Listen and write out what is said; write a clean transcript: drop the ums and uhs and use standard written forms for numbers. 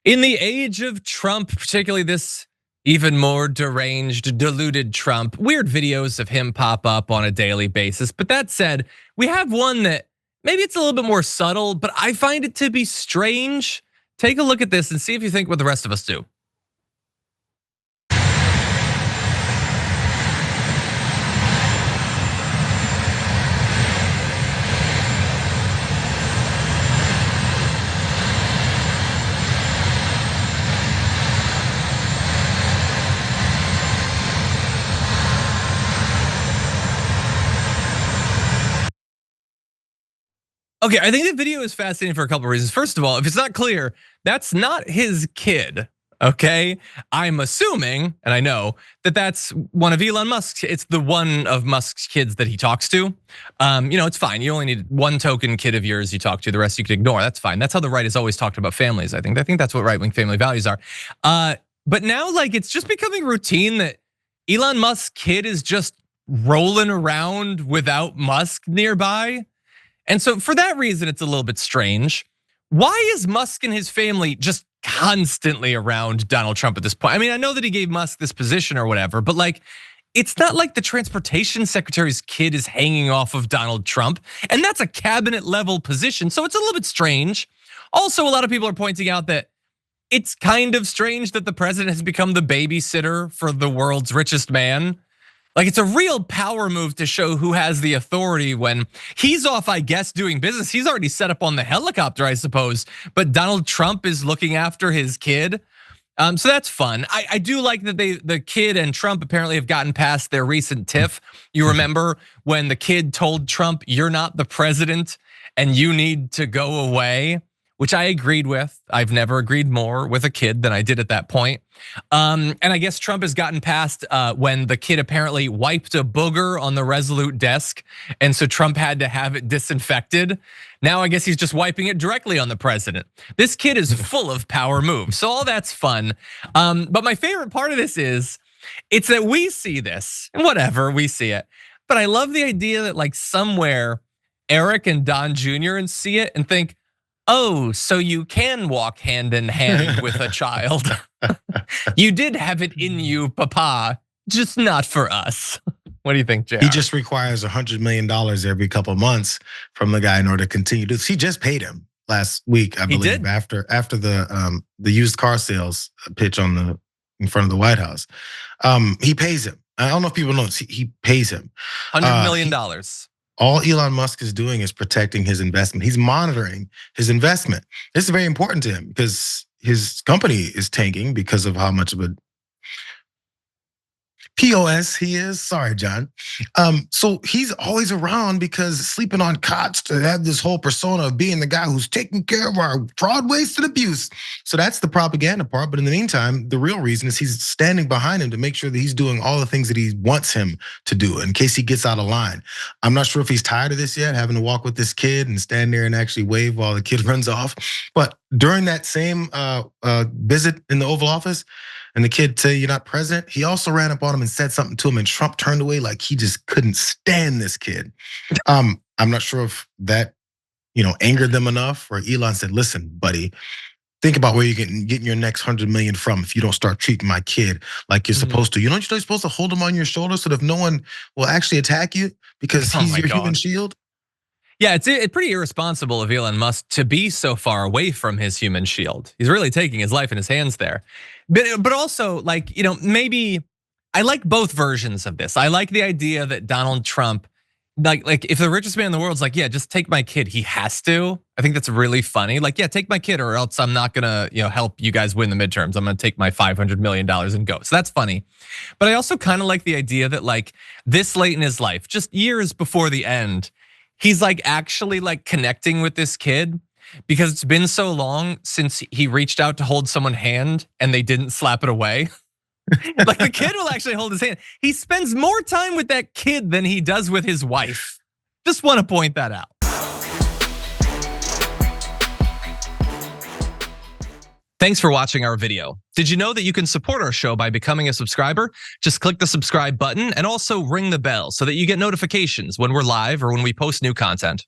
In the age of Trump, particularly this even more deranged, deluded Trump, weird videos of him pop up on a daily basis. But that said, we have one that maybe it's a little bit more subtle, but I find it to be strange. Take a look at this and see if you think what the rest of us do. Okay, I think the video is fascinating for a couple of reasons. First of all, if it's not clear, that's not his kid, okay? I'm assuming, and I know, that that's one of Elon Musk's, it's the one of Musk's kids that he talks to. It's fine, you only need one token kid of yours you talk to, the rest you can ignore, that's fine. That's how the right has always talked about families, I think. I think that's what right-wing family values are. But now, like, it's just becoming routine that Elon Musk's kid is just rolling around without Musk nearby. And so for that reason, it's a little bit strange. Why is Musk and his family just constantly around Donald Trump at this point? I mean, I know that he gave Musk this position or whatever, but like, it's not like the transportation secretary's kid is hanging off of Donald Trump, and that's a cabinet level position, so it's a little bit strange. Also, a lot of people are pointing out that it's kind of strange that the president has become the babysitter for the world's richest man. Like, it's a real power move to show who has the authority when he's off, I guess, doing business. He's already set up on the helicopter, I suppose. But Donald Trump is looking after his kid. So that's fun. I do like that the kid and Trump apparently have gotten past their recent tiff. You remember when the kid told Trump, "You're not the president and you need to go away," which I agreed with. I've never agreed more with a kid than I did at that point. And I guess Trump has gotten past when the kid apparently wiped a booger on the Resolute desk, and so Trump had to have it disinfected. Now I guess he's just wiping it directly on the president. This kid is full of power moves, so all that's fun. But my favorite part of this is, it's that we see this, and whatever, we see it. But I love the idea that like somewhere, Eric and Don Jr. see it and think, oh, so you can walk hand in hand with a child. You did have it in you, Papa, just not for us. What do you think, JR? He just requires $100 million every couple of months from the guy in order to continue to. He just paid him last week, I believe, after the used car sales pitch in front of the White House. He pays him. I don't know if people know this. He pays him $100 million. All Elon Musk is doing is protecting his investment. He's monitoring his investment. This is very important to him because his company is tanking because of how much of a POS he is. Sorry, John. So he's always around because sleeping on cots to have this whole persona of being the guy who's taking care of our fraud, waste, and abuse. So that's the propaganda part. But in the meantime, the real reason is he's standing behind him to make sure that he's doing all the things that he wants him to do in case he gets out of line. I'm not sure if he's tired of this yet, having to walk with this kid and stand there and actually wave while the kid runs off. But during that same visit in the Oval Office, and the kid said, "You're not president," he also ran up on him and said something to him, and Trump turned away like he just couldn't stand this kid. I'm not sure if that angered them enough, or Elon said, "Listen, buddy, think about where you're getting your next 100 million from if you don't start treating my kid like you're supposed to. You're supposed to hold him on your shoulder so that no one will actually attack you because he's your human shield." Yeah, it's pretty irresponsible of Elon Musk to be so far away from his human shield. He's really taking his life in his hands there. But also, like, maybe I like both versions of this. I like the idea that Donald Trump, like if the richest man in the world's like, yeah, just take my kid, he has to. I think that's really funny. Like, yeah, take my kid or else I'm not gonna help you guys win the midterms. I'm gonna take my $500 million and go. So that's funny. But I also kind of like the idea that like this late in his life, just years before the end, he's like actually like connecting with this kid because it's been so long since he reached out to hold someone's hand and they didn't slap it away. Like the kid will actually hold his hand. He spends more time with that kid than he does with his wife. Just want to point that out. Thanks for watching our video. Did you know that you can support our show by becoming a subscriber? Just click the subscribe button and also ring the bell so that you get notifications when we're live or when we post new content.